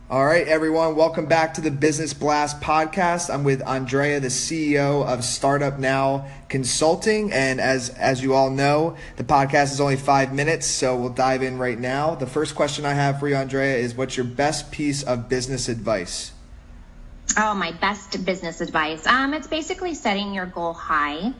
All right, everyone. Welcome back to the Business Blast podcast. I'm with Andrea, the CEO of Startup Now Consulting. And as you all know, the podcast is only 5 minutes, so we'll dive in right now. The first question I have for you, Andrea, is what's your best piece of business advice? Oh, my best business advice. It's basically setting your goal high.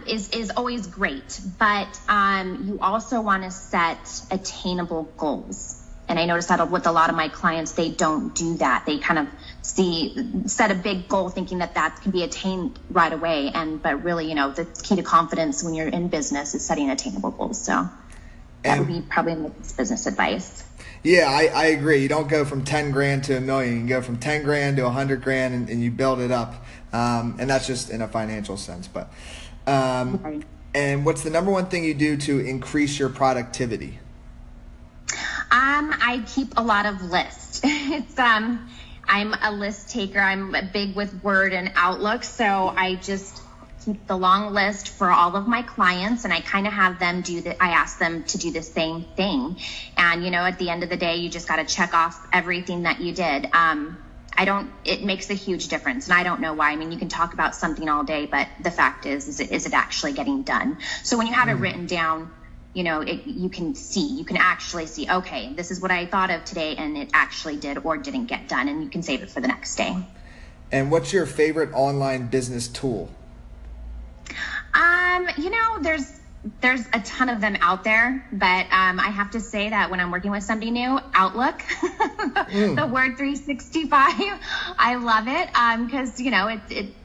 Is always great, but you also want to set attainable goals. And I notice that with a lot of my clients, they don't do that. They kind of set a big goal thinking that can be attained right away. But really, the key to confidence when you're in business is setting attainable goals. So that would be probably my business advice. Yeah, I agree. You don't go from 10 grand to $1 million. You can go from 10 grand to 100 grand and you build it up. And that's just in a financial sense. But and what's the number one thing you do to increase your productivity? I keep a lot of lists. I'm a list taker. I'm big with Word and Outlook, so I just keep the long list for all of my clients, and I kind of have them I ask them to do the same thing. And, at the end of the day, you just got to check off everything that you did. It makes a huge difference, and I don't know why. I mean, you can talk about something all day, but the fact is it actually getting done? So when you have it written down, you can actually see, okay, this is what I thought of today, and it actually did or didn't get done, and you can save it for the next day. And what's your favorite online business tool? There's a ton of them out there, but I have to say that when I'm working with somebody new, Outlook, the Word 365, I love it because,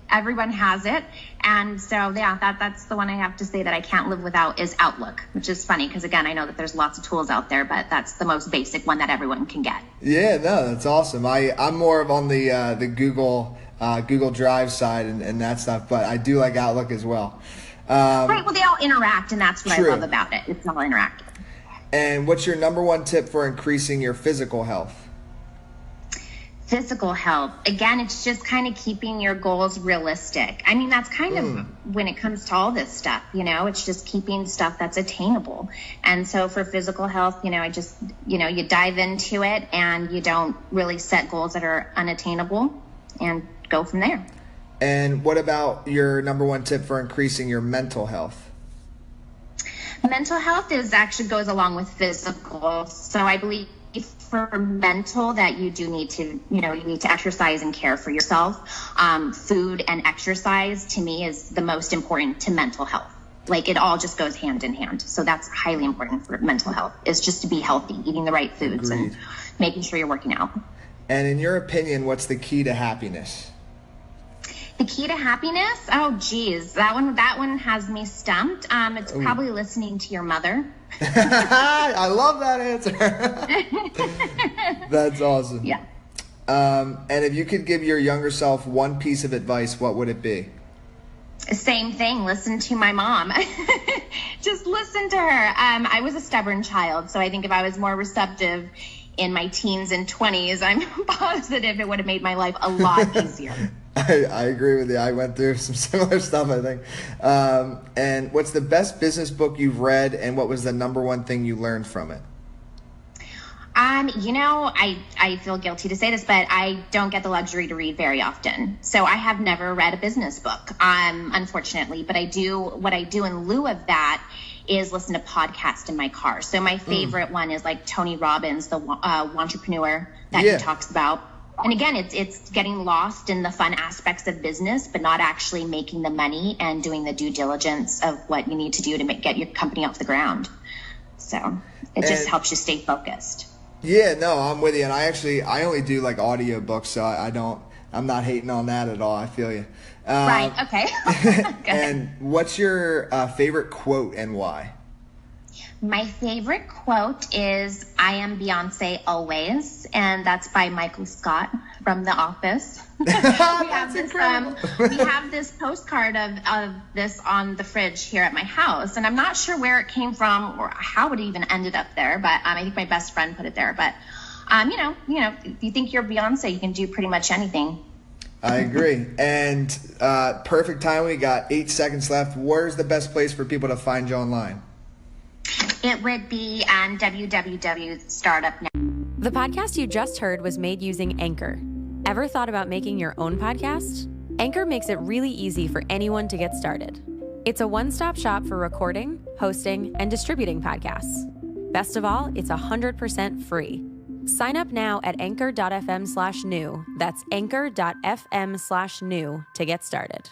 everyone has it. And so, that's the one I have to say that I can't live without is Outlook, which is funny because, again, I know that there's lots of tools out there, but that's the most basic one that everyone can get. Yeah, no, that's awesome. I'm more of on the Google Drive side and that stuff, but I do like Outlook as well. Right, well, they all interact, and that's what True. I love about it. It's all interactive. And what's your number one tip for increasing your physical health? Physical health. Again, it's just kind of keeping your goals realistic. I mean, that's kind of when it comes to all this stuff, it's just keeping stuff that's attainable. And so for physical health, I just, you dive into it and you don't really set goals that are unattainable and go from there. And what about your number one tip for increasing your mental health? Mental health actually goes along with physical. So I believe for mental that you do need to, you need to exercise and care for yourself. Food and exercise to me is the most important to mental health. Like it all just goes hand in hand. So that's highly important for mental health is just to be healthy, eating the right foods and making sure you're working out. And in your opinion, what's the key to happiness? The key to happiness? Oh, geez. That one has me stumped. It's probably listening to your mother. I love that answer. That's awesome. Yeah. And if you could give your younger self one piece of advice, what would it be? Same thing. Listen to my mom. Just listen to her. I was a stubborn child, so I think if I was more receptive in my teens and 20s, I'm positive it would have made my life a lot easier. I agree with you. I went through some similar stuff, I think. And what's the best business book you've read, and what was the number one thing you learned from it? I feel guilty to say this, but I don't get the luxury to read very often. So I have never read a business book, unfortunately. But what I do in lieu of that is listen to podcasts in my car. So my favorite one is like Tony Robbins, the entrepreneur that he talks about. And again, it's getting lost in the fun aspects of business, but not actually making the money and doing the due diligence of what you need to do to get your company off the ground. So it just helps you stay focused. Yeah, no, I'm with you. And I only do like audio books, so I'm not hating on that at all. I feel you. Right. Okay. And what's your favorite quote and why? My favorite quote is, "I am Beyoncé always," and that's by Michael Scott from The Office. we have this postcard of this on the fridge here at my house, and I'm not sure where it came from or how it even ended up there, but I think my best friend put it there. But if you think you're Beyoncé, you can do pretty much anything. I agree. And perfect time. We got 8 seconds left. Where's the best place for people to find you online? It would be www.startupnow. The podcast you just heard was made using Anchor. Ever thought about making your own podcast? Anchor makes it really easy for anyone to get started. It's a one-stop shop for recording, hosting, and distributing podcasts. Best of all, it's 100% free. Sign up now at anchor.fm/new. That's anchor.fm/new to get started.